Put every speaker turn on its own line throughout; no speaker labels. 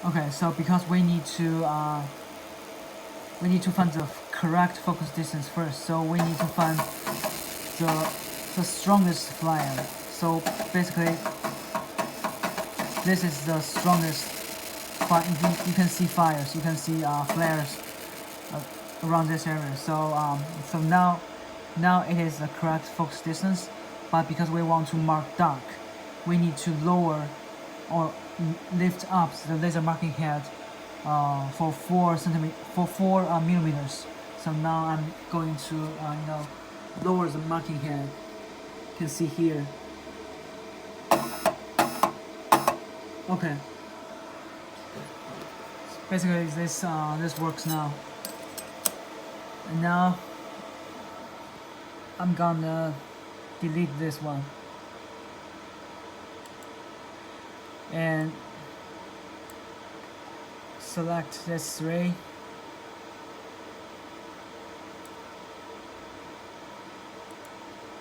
Okay, so because we need to find the correct focus distance first, so we need to find the the strongest flyer. So basically, this is the strongest fire. You can see fires, you can see flares around this area. So now it is the correct focus distance, but because we want to mark dark, we need to lower or lift up the laser marking head for 4 millimeters. So now I'm going to lower the marking head. You can see here. Okay. Basically, this works now. And now I'm gonna delete this one and select this 3.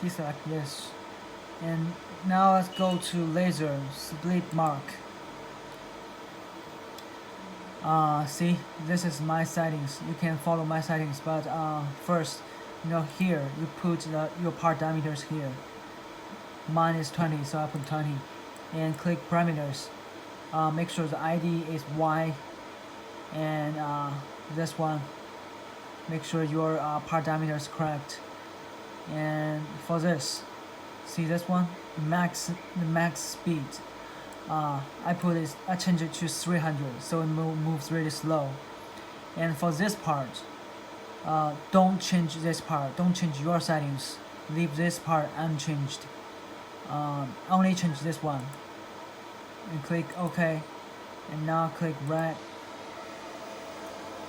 Deselect this. And now let's go to laser split mark. See, this is my settings. You can follow my settings, but first, here you put your part diameters here. Mine is 20, so I put 20, and click parameters. Make sure the ID is Y, and this one. Make sure your part diameter is correct. And for this, see this one, the max speed. I change it to 300, so it moves really slow. And for this part, don't change this part. Don't change your settings. Leave this part unchanged. Only change this one. And click OK. And now click red.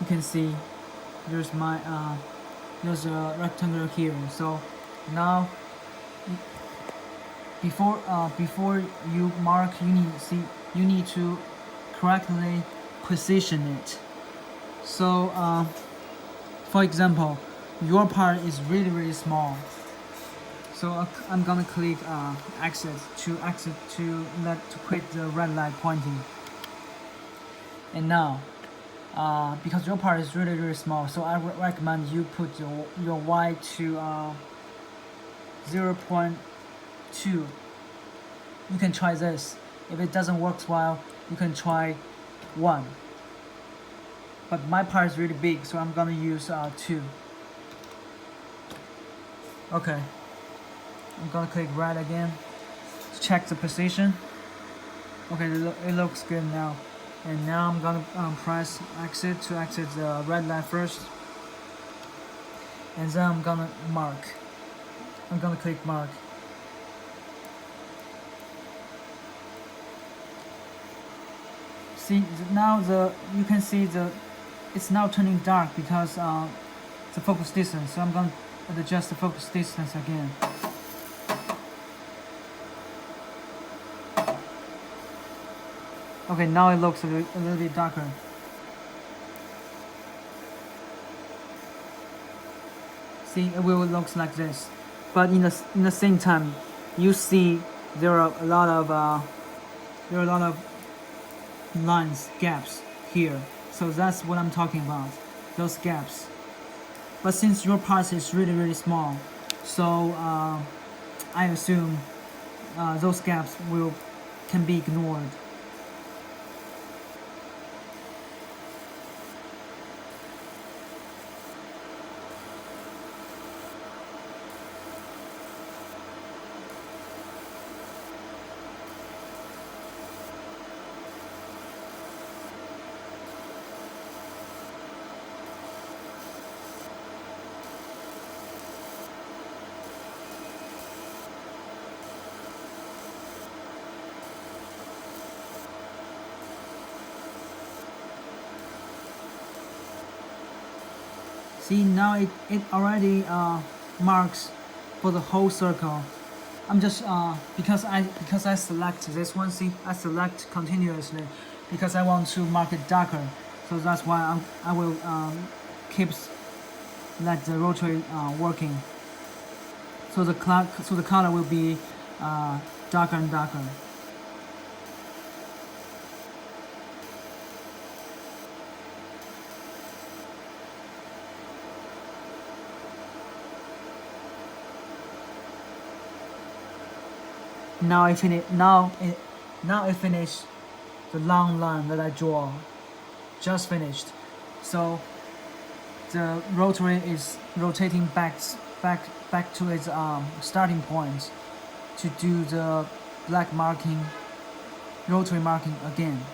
You can see there's there's a rectangle here. So now before you mark, you need to correctly position it. So for example, your part is really small. So I'm gonna click exit to quit the red light pointing. And now because your part is really small, so I recommend you put your Y to 0.2. You can try this. If it doesn't work well, you can try 1. But my part is really big, so I'm gonna use 2. Okay. I'm gonna click red again. Check the position. Okay, it looks good now. And now I'm gonna press exit to exit the red line first. And then I'm gonna mark. I'm gonna click mark. See, now you can see it's now turning dark because the focus distance. So I'm gonna adjust the focus distance again. Okay, now it looks a little bit darker. See, it will look like this, but in the same time, you see there are a lot of lines, gaps here. So that's what I'm talking about, those gaps. But since your part is really small, so I assume those gaps can be ignored. See, now it already marks for the whole circle. I'm just because I select this one. See, I select continuously because I want to mark it darker. So that's why I will keep let the rotary working. So the color will be darker and darker. Now I finish the long line that I draw. Just finished. So the rotary is rotating back to its starting point to do the black marking, rotary marking again.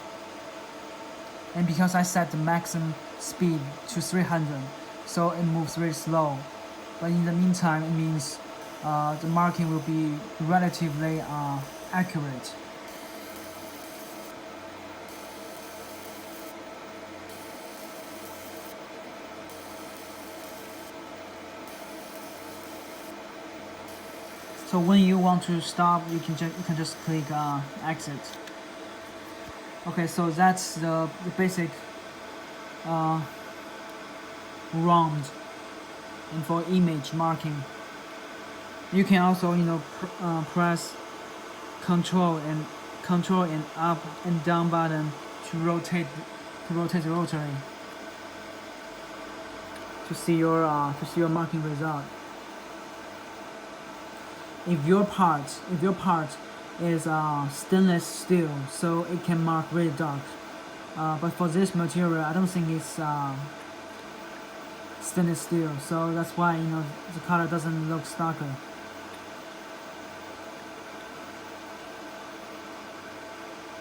And because I set the maximum speed to 300, so it moves very slow. But in the meantime, it means the marking will be relatively accurate. So when you want to stop, you can just click exit. Okay, so that's the basic round and for image marking. You can also press control and up and down button to rotate the rotary to see your marking result. If your part is stainless steel, so it can mark really dark. But for this material, I don't think it's stainless steel, so that's why the color doesn't look darker.